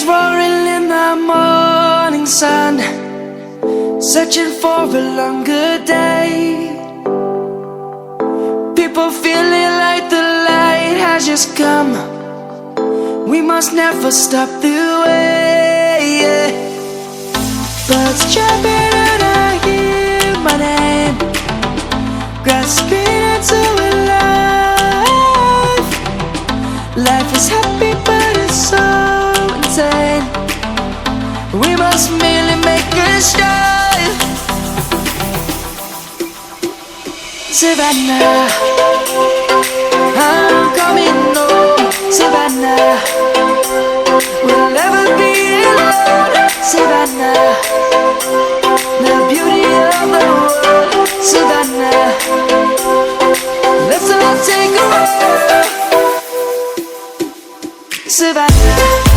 lions roaring in the morning sun, searching for a longer day. People feeling like the light has just come. We must never stop the way. Birds chirping and I hear my name, grasping into a life. Life is happy but it's so insane. We must merely make a start. Savannah,